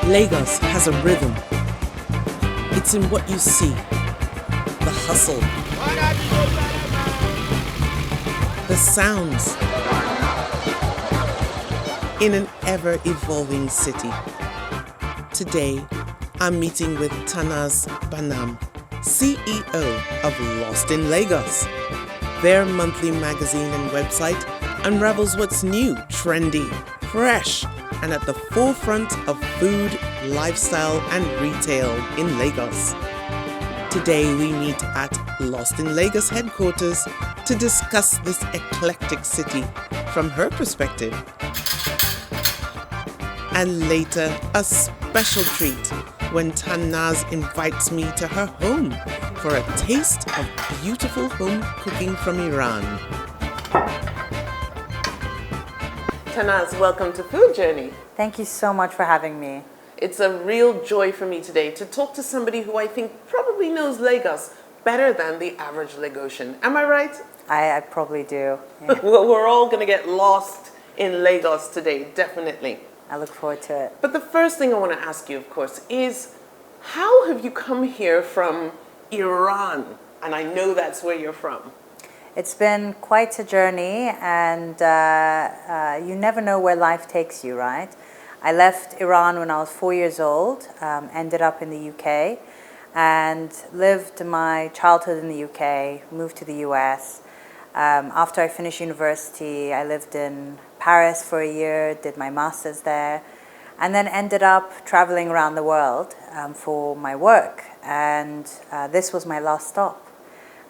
Lagos has a rhythm. It's in what you see, the hustle, the sounds, in an ever-evolving city. Today, I'm meeting with Tanaz Banam, CEO of Lost in Lagos. Their monthly magazine and website unravels what's new, trendy, fresh, and at the forefront of food, lifestyle, and retail in Lagos. Today we meet at Lost in Lagos headquarters to discuss this eclectic city from her perspective. And later, a special treat when Tanaz invites me to her home for a taste of beautiful home cooking from Iran. Tanaz, welcome to Food Journey. Thank you so much for having me. It's a real joy for me today to talk to somebody who I think probably knows Lagos better than the average Lagosian. Am I right? I probably do. Yeah. Well, we're all going to get lost in Lagos today, definitely. I look forward to it. But the first thing I want to ask you, of course, is how have you come here from Iran? And I know that's where you're from. It's been quite a journey, and you never know where life takes you, right? I left Iran when I was 4 years old, ended up in the UK, and lived my childhood in the UK, moved to the US. After I finished university, I lived in Paris for a year, did my master's there, and then ended up traveling around the world for my work. And this was my last stop.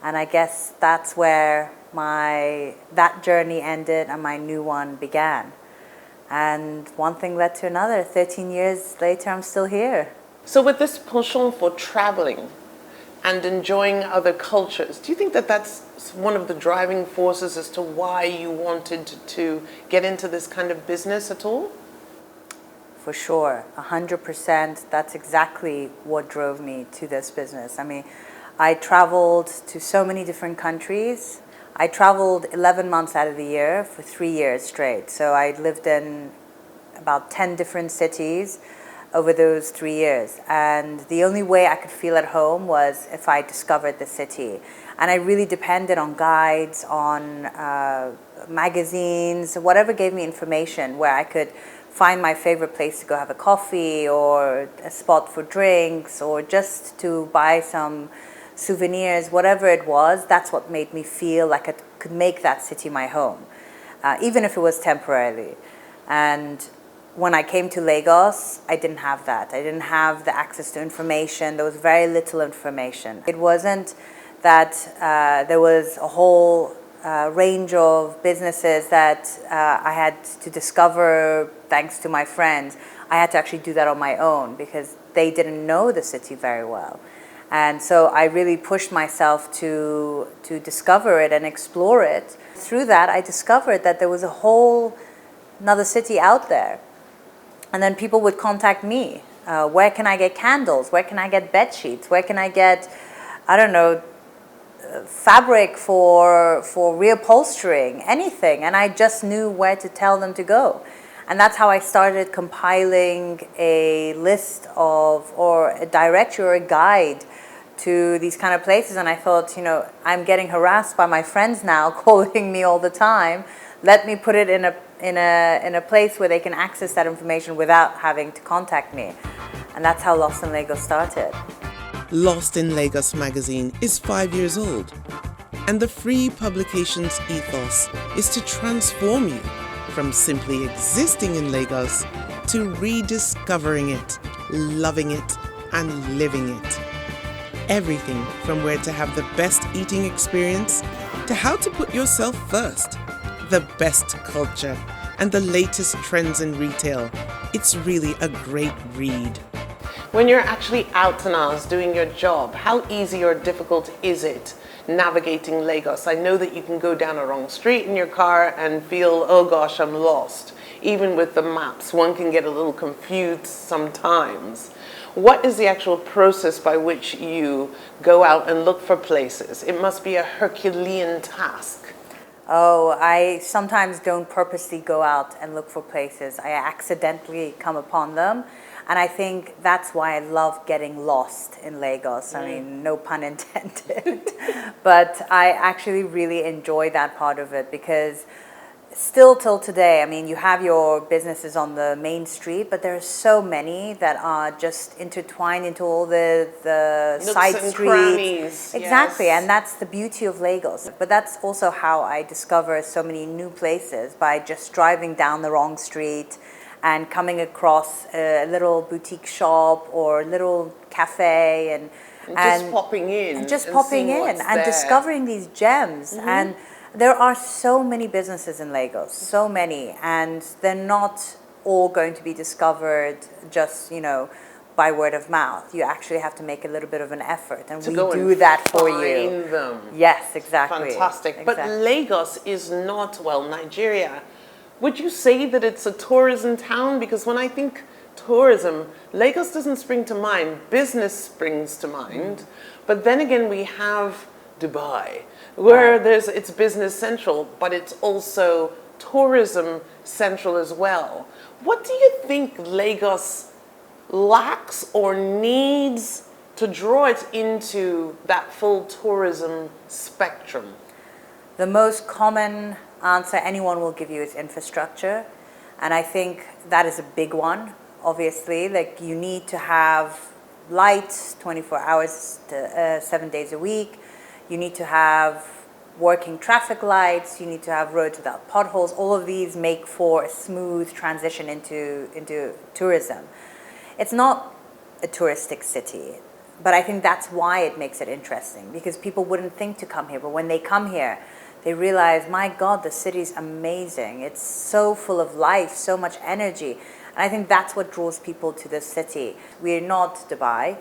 And I guess that's where that journey ended and my new one began. And one thing led to another. 13 years later, I'm still here. So with this penchant for traveling and enjoying other cultures, do you think that that's one of the driving forces as to why you wanted to get into this kind of business at all? For sure, 100%. That's exactly what drove me to this business. I mean, I traveled to so many different countries. I traveled 11 months out of the year for 3 years straight. So I lived in about 10 different cities over those 3 years. And the only way I could feel at home was if I discovered the city. And I really depended on guides, on magazines, whatever gave me information where I could find my favorite place to go have a coffee or a spot for drinks or just to buy some souvenirs, whatever it was. That's what made me feel like I could make that city my home, even if it was temporarily. And when I came to Lagos, I didn't have that. I didn't have the access to information. There was very little information. It wasn't that there was a whole range of businesses that I had to discover thanks to my friends. I had to actually do that on my own because they didn't know the city very well. And so I really pushed myself to discover it and explore it. Through that, I discovered that there was a whole another city out there. And then people would contact me. Where can I get candles? Where can I get bed sheets? Where can I get, I don't know, fabric for reupholstering, anything. And I just knew where to tell them to go. And that's how I started compiling a list of, or a directory or a guide to these kind of places. And I thought, I'm getting harassed by my friends now, calling me all the time. Let me put it in a place where they can access that information without having to contact me. And that's how Lost in Lagos started. Lost in Lagos magazine is 5 years old, and the free publication's ethos is to transform you from simply existing in Lagos to rediscovering it, loving it, and living it. Everything from where to have the best eating experience to how to put yourself first, the best culture, and the latest trends in retail. It's really a great read. When you're actually out and out doing your job, how easy or difficult is it navigating Lagos? I know that you can go down a wrong street in your car and feel, oh gosh, I'm lost. Even with the maps, one can get a little confused sometimes. What is the actual process by which you go out and look for places? It must be a Herculean task. Oh, I sometimes don't purposely go out and look for places. I accidentally come upon them. And I think that's why I love getting lost in Lagos. I mean, no pun intended. But I actually really enjoy that part of it because still till today, I mean, you have your businesses on the main street, but there are so many that are just intertwined into all the Nooks side and streets. crannies, Exactly, yes. and that's the beauty of Lagos. But that's also how I discover so many new places, by just driving down the wrong street and coming across a little boutique shop or a little cafe and just popping in and just and popping seeing in what's and there. discovering these gems. And there are so many businesses in Lagos, so many, and they're not all going to be discovered just, you know, by word of mouth. You actually have to make a little bit of an effort, and To we go do and that for you. find them. Yes, exactly. Fantastic. But Exactly. Lagos is not, well, Nigeria. Would you say that it's a tourism town? Because when I think tourism, Lagos doesn't spring to mind. Business springs to mind. But then again, we have Dubai, where it's business central, but it's also tourism central as well. What do you think Lagos lacks or needs to draw it into that full tourism spectrum? The most common answer anyone will give you is infrastructure. And I think that is a big one, obviously. Like, you need to have lights 24 hours, 7 days a week. You need to have working traffic lights. You need to have roads without potholes. All of these make for a smooth transition into tourism. It's not a touristic city, but I think that's why it makes it interesting, because people wouldn't think to come here. But when they come here, they realize, my God, the city's amazing. It's so full of life, so much energy. And I think that's what draws people to this city. We're not Dubai,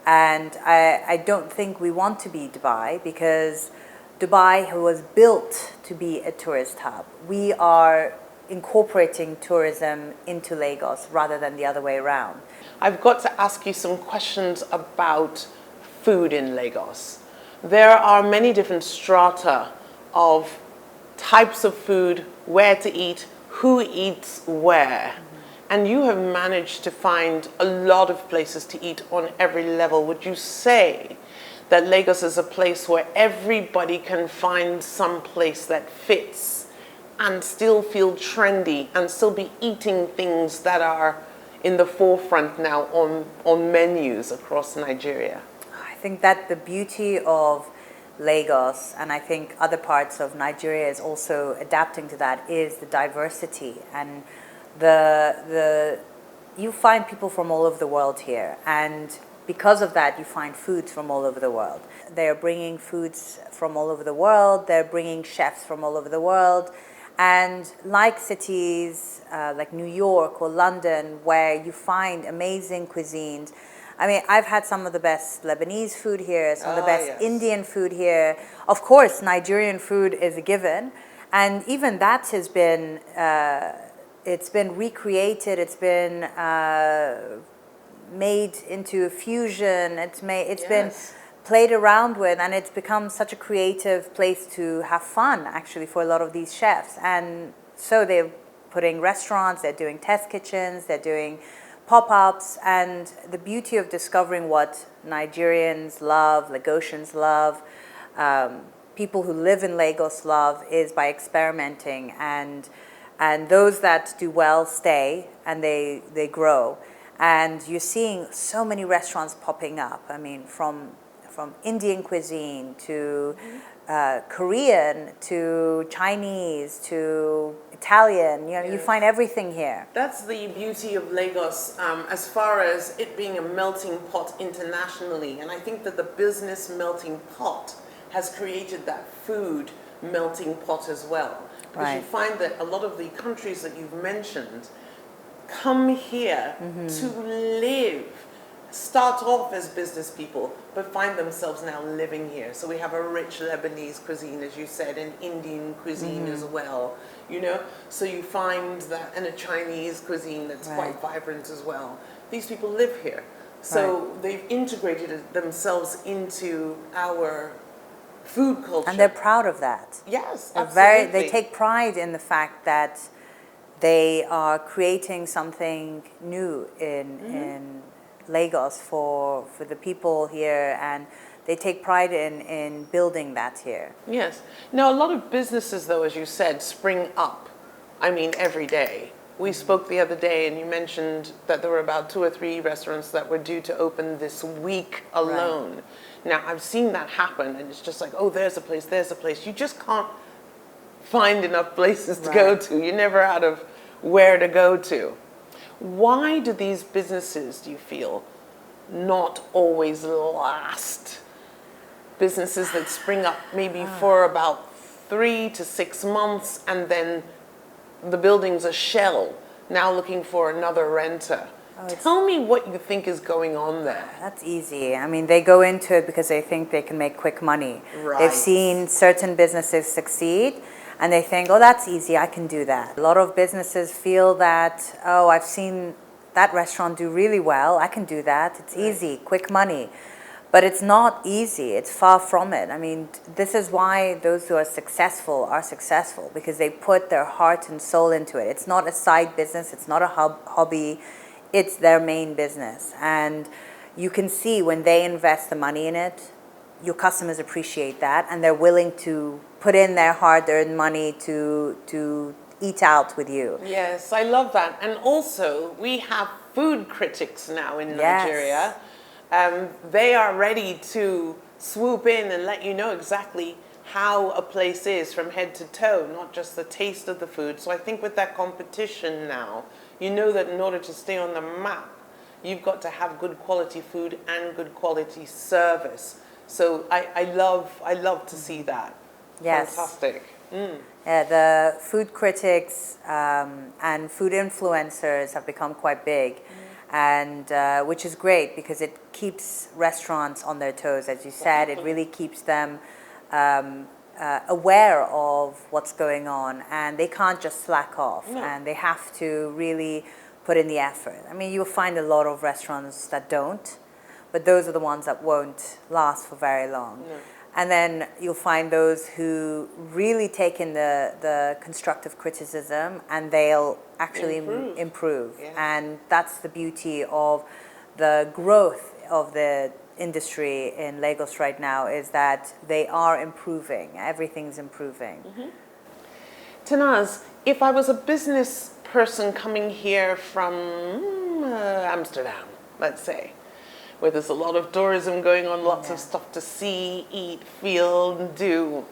and I don't think we want to be Dubai, because Dubai was built to be a tourist hub. We are incorporating tourism into Lagos rather than the other way around. I've got to ask you some questions about food in Lagos. There are many different strata of types of food, where to eat, who eats where. And you have managed to find a lot of places to eat on every level. Would you say that Lagos is a place where everybody can find some place that fits and still feel trendy and still be eating things that are in the forefront now on menus across Nigeria? I think that the beauty of Lagos, and I think other parts of Nigeria is also adapting to that, is the diversity. And you find people from all over the world here, and because of that you find foods from all over the world. They're bringing foods from all over the world, they're bringing chefs from all over the world. And like cities like New York or London, where you find amazing cuisines. I mean, I've had some of the best Lebanese food here, some of the best Indian food here. Of course, Nigerian food is a given. And even that has been, it's been recreated, it's been made into a fusion, it's been played around with, and it's become such a creative place to have fun, actually, for a lot of these chefs. And so they're putting restaurants, they're doing test kitchens, they're doing pop-ups. And the beauty of discovering what Nigerians love, Lagosians love, people who live in Lagos love, is by experimenting. And those that do well stay, and they grow. And you're seeing so many restaurants popping up. I mean, from Indian cuisine to Korean to Chinese to Italian. You know, you find everything here. That's the beauty of Lagos, as far as it being a melting pot internationally. And I think that the business melting pot has created that food melting pot as well. Because you find that a lot of the countries that you've mentioned come here to live, start off as business people, but find themselves now living here. So we have a rich Lebanese cuisine, as you said, and Indian cuisine as well, you know? So you find that, and a Chinese cuisine that's quite vibrant as well. These people live here. So they've integrated themselves into our food culture. And they're proud of that. Yes, absolutely. They take pride in the fact that they are creating something new in Lagos for the people here, and they take pride in building that here. Yes. Now, a lot of businesses, though, as you said, spring up. I mean, every day. We spoke the other day, and you mentioned that there were about 2 or 3 restaurants that were due to open this week alone. Right. Now, I've seen that happen, and it's just like, oh, there's a place, there's a place. You just can't find enough places to go to. You're never out of where to go to. Why do these businesses, do you feel, not always last? Businesses that spring up maybe for about 3 to 6 months, and then the building's a shell, now looking for another renter. Tell me what you think is going on there. That's easy. I mean, they go into it because they think they can make quick money. Right. They've seen certain businesses succeed, and they think, oh, that's easy, I can do that. A lot of businesses feel that, oh, I've seen that restaurant do really well, I can do that. It's easy, quick money. But it's not easy. It's far from it. I mean, this is why those who are successful, because they put their heart and soul into it. It's not a side business. It's not a hobby. It's their main business. And you can see when they invest the money in it, your customers appreciate that, and they're willing to put in their hard-earned money to eat out with you. Yes, I love that. And also, we have food critics now in Nigeria. They are ready to swoop in and let you know exactly how a place is from head to toe, not just the taste of the food. So I think with that competition now, you know that in order to stay on the map, you've got to have good quality food and good quality service. So I love to see that. Yes. Fantastic. Yeah, the food critics and food influencers have become quite big. And which is great because it keeps restaurants on their toes, as you said. It really keeps them aware of what's going on, and they can't just slack off. No. And they have to really put in the effort. I mean, you'll find a lot of restaurants that don't, but those are the ones that won't last for very long. No. And then you'll find those who really take in the constructive criticism, and they'll actually improve. Yeah. And that's the beauty of the growth of the industry in Lagos right now, is that they are improving. Everything's improving. Tanaz, if I was a business person coming here from Amsterdam, let's say, where there's a lot of tourism going on, lots of stuff to see, eat, feel, and do,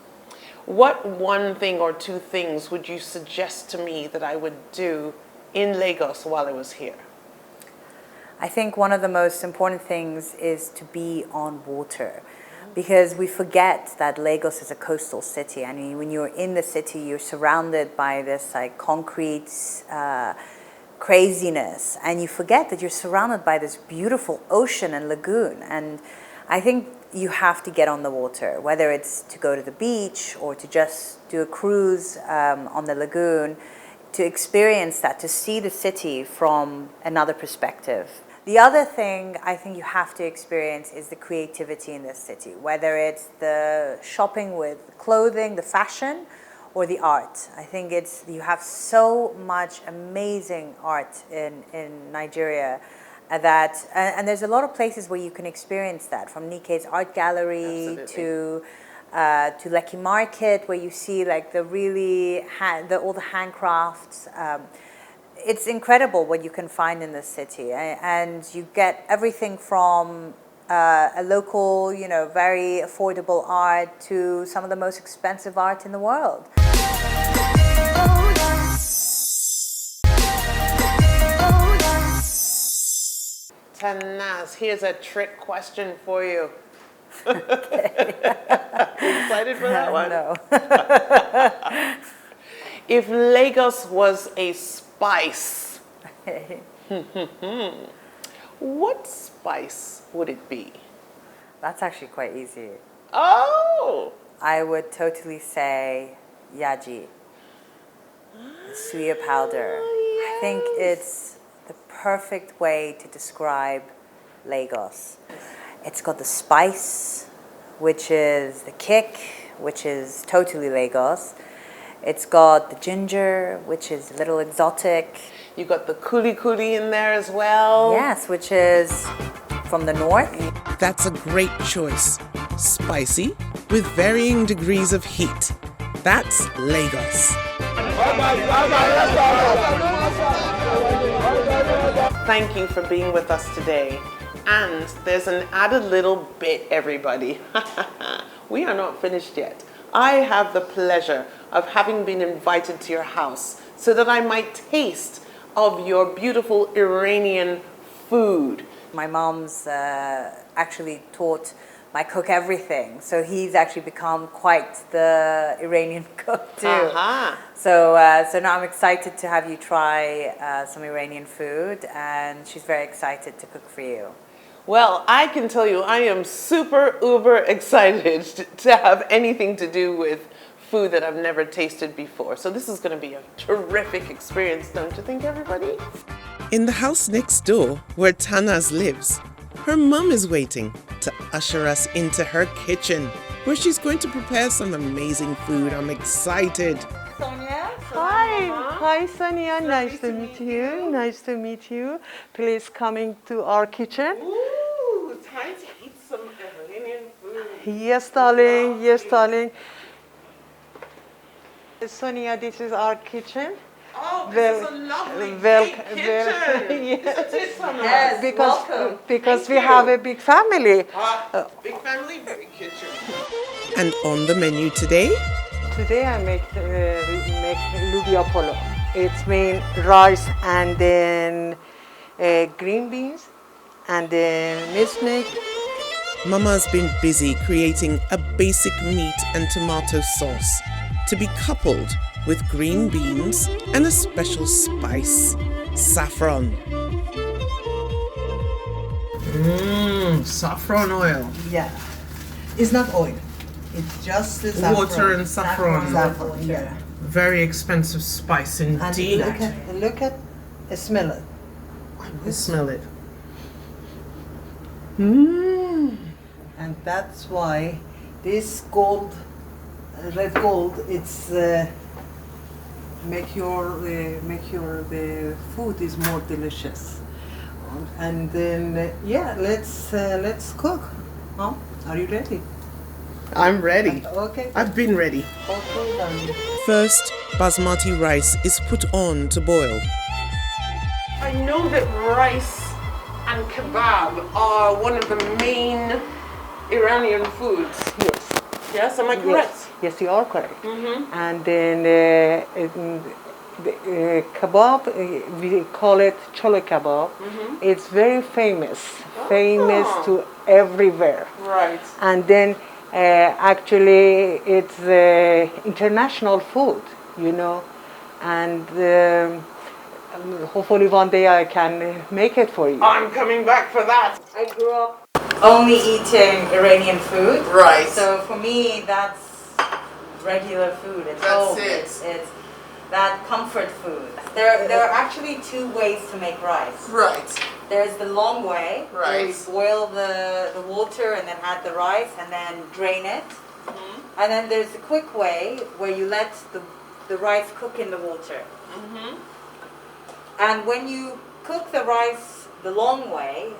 what one thing or 2 things would you suggest to me that I would do in Lagos while I was here? I think one of the most important things is to be on water, because we forget that Lagos is a coastal city. I mean, when you're in the city, you're surrounded by this like concrete craziness, and you forget that you're surrounded by this beautiful ocean and lagoon. And I think you have to get on the water, whether it's to go to the beach or to just do a cruise on the lagoon, to experience that, to see the city from another perspective. The other thing I think you have to experience is the creativity in this city, whether it's the shopping with clothing, the fashion, or the art. I think you have so much amazing art in Nigeria that, and there's a lot of places where you can experience that, from Nike's art gallery to Lekki Market, where you see like the really all the handcrafts. It's incredible what you can find in this city, and you get everything from a local, very affordable art to some of the most expensive art in the world. Tanaz, here's a trick question for you. Okay. You excited for that one? No. If Lagos was a spice, what spice would it be? That's actually quite easy. Oh! I would totally say yaji, suya powder. Yes. I think it's the perfect way to describe Lagos. It's got the spice, which is the kick, which is totally Lagos. It's got the ginger, which is a little exotic. You got the kuli in there as well. Yes, which is from the north. That's a great choice. Spicy with varying degrees of heat. That's Lagos. Thank you for being with us today. And there's an added little bit, everybody. We are not finished yet. I have the pleasure of having been invited to your house so that I might taste of your beautiful Iranian food. My mom's actually taught my cook everything, so he's actually become quite the Iranian cook too. Uh-huh. So now I'm excited to have you try some Iranian food, and she's very excited to cook for you. Well, I can tell you I am super uber excited to have anything to do with food that I've never tasted before. So this is going to be a terrific experience, don't you think, everybody? In the house next door, where Tanaz lives, her mum is waiting to usher us into her kitchen, where she's going to prepare some amazing food. I'm excited. Sonia? Hi Sonia, nice to meet you. Nice to meet you. Please coming to our kitchen. Ooh, time to eat some Iranian food. Yes, darling. Yes, darling. Sonia, this is our kitchen. Oh, this is a lovely big kitchen. Yes. Isn't it, Sonia? Yes, welcome. Because Thank we you. have a big family. Big family, big kitchen. And on the menu today, Today I make lubia polo. It's mean rice and then green beans and then minced meat. Mama's been busy creating a basic meat and tomato sauce to be coupled with green beans and a special spice, saffron. Saffron oil. Yeah, it's not oil. It's just the saffron. Water and saffron. Saffron, yeah. Very expensive spice And indeed. look at, smell it. Smell it. And that's why this gold, red gold, it's make your the food is more delicious. And then yeah, let's cook. Huh? Are you ready? I'm ready. Okay. I've been ready. Okay, darling. First, basmati rice is put on to boil. I know that rice and kebab are one of the main Iranian foods. Yes. Yes, am I correct? Yes, you are correct. And then the kebab, we call it chole kebab. It's very famous, famous to everywhere. Right. And then actually it's international food, you know, and hopefully one day I can make it for you. I'm coming back for that. I grew up only eating Iranian food. Right. So for me, that's regular food. It's That's home. it. It's that comfort food. There are actually two ways to make rice. Right. There's the long way, where you Right. boil the water and then add the rice and then drain it. And then there's the quick way, where you let the rice cook in the water. And when you cook the rice the long way,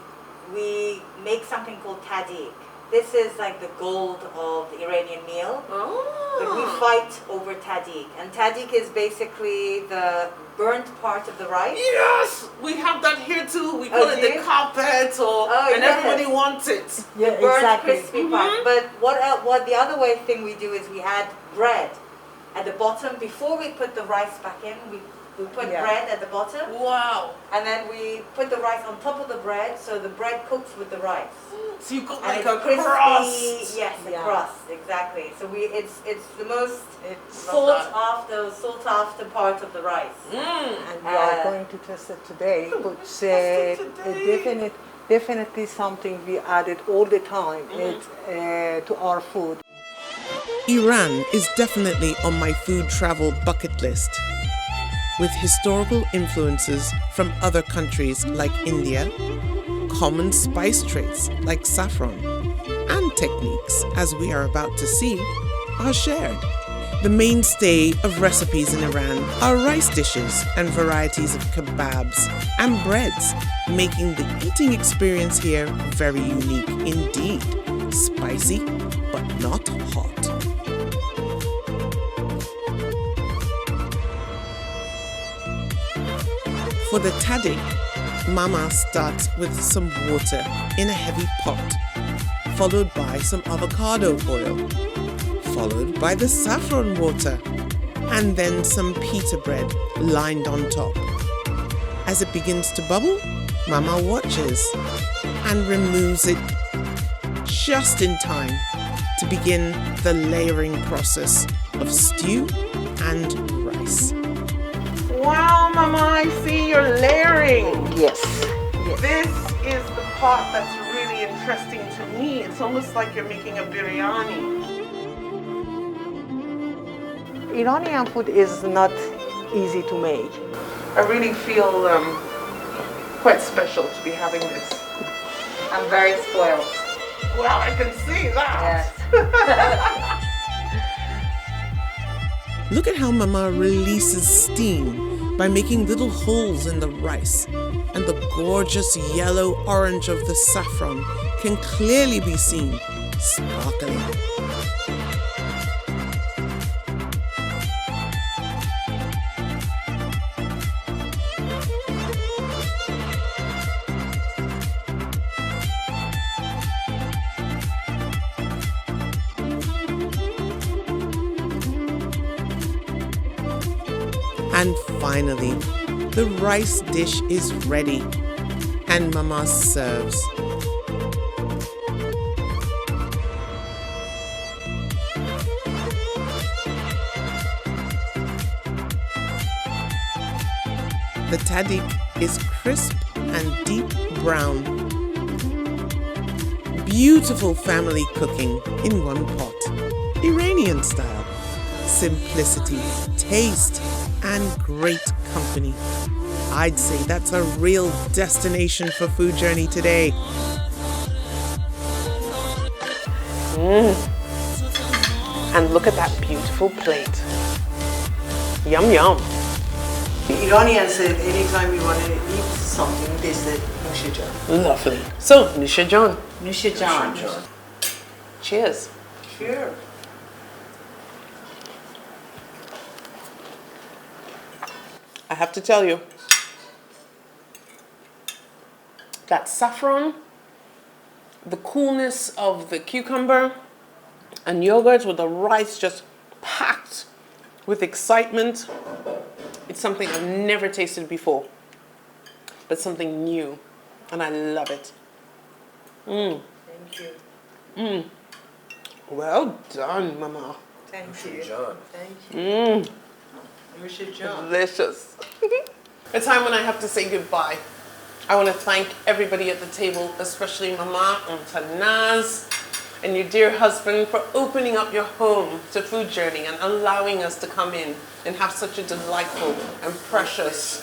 we make something called tadik. This is like the gold of the Iranian meal. But we fight over tadik. And tadik is basically the burnt part of the rice. Yes, we have that here too. We call Oh, it do the you? carpet, yes. and everybody wants it. Yeah, Burnt exactly. crispy part. But what the other way thing we do is we add bread at the bottom. Before we put the rice back in, we put Yeah. bread at the bottom. Wow. And then we put the rice on top of the bread, so the bread cooks with the rice. So you cook And like it's a crispy. crust. Yes, a Yeah. crust, exactly. So it's the most It's sought after part of the rice. And we are going to test it today. But definitely something we added all the time to our food. Iran is definitely on my food travel bucket list. With historical influences from other countries like India, common spice traits like saffron, and techniques, as we are about to see, are shared. The mainstay of recipes in Iran are rice dishes and varieties of kebabs and breads, making the eating experience here very unique indeed. Spicy, but not hot. For the tadik, Mama starts with some water in a heavy pot, followed by some avocado oil, followed by the saffron water, and then some pita bread lined on top. As it begins to bubble, Mama watches and removes it just in time to begin the layering process of stew and rice. Wow, Mama, I see you're layering. Yes. This is the part that's really interesting to me. It's almost like you're making a biryani. Iranian food is not easy to make. I really feel quite special to be having this. I'm very spoiled. Well, I can see that. Yes. Look at how Mama releases steam by making little holes in the rice, and the gorgeous yellow-orange of the saffron can clearly be seen, sparkling. And finally, the rice dish is ready, and Mama serves. The tadik is crisp and deep brown. Beautiful family cooking in one pot, Iranian style. Simplicity, taste, and great company. I'd say that's a real destination for Food Journey today. And look at that beautiful plate. Yum, yum. The Iranians said anytime you want to eat something, they said Nushajan. Lovely. So, Nushajan. Nushajan. Cheers. Sure. I have to tell you, that saffron, the coolness of the cucumber and yogurt with the rice just packed with excitement. It's something I've never tasted before, but something new, and I love it. Thank you. Well done, Mama. Thank you. John. Thank you. Nushajan. Delicious. The time when I have to say goodbye. I want to thank everybody at the table, especially Mama and Tanaz and your dear husband for opening up your home to Food Journey and allowing us to come in and have such a delightful and precious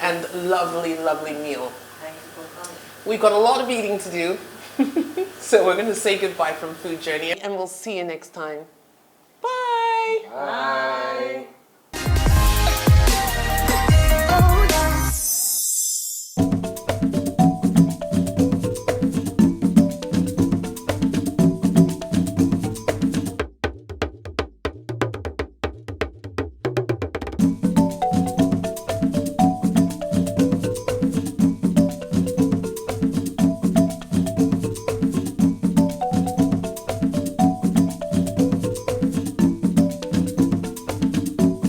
and lovely, lovely meal. Thank you for coming. We've got a lot of eating to do, so we're going to say goodbye from Food Journey, and we'll see you next time. Bye. Bye.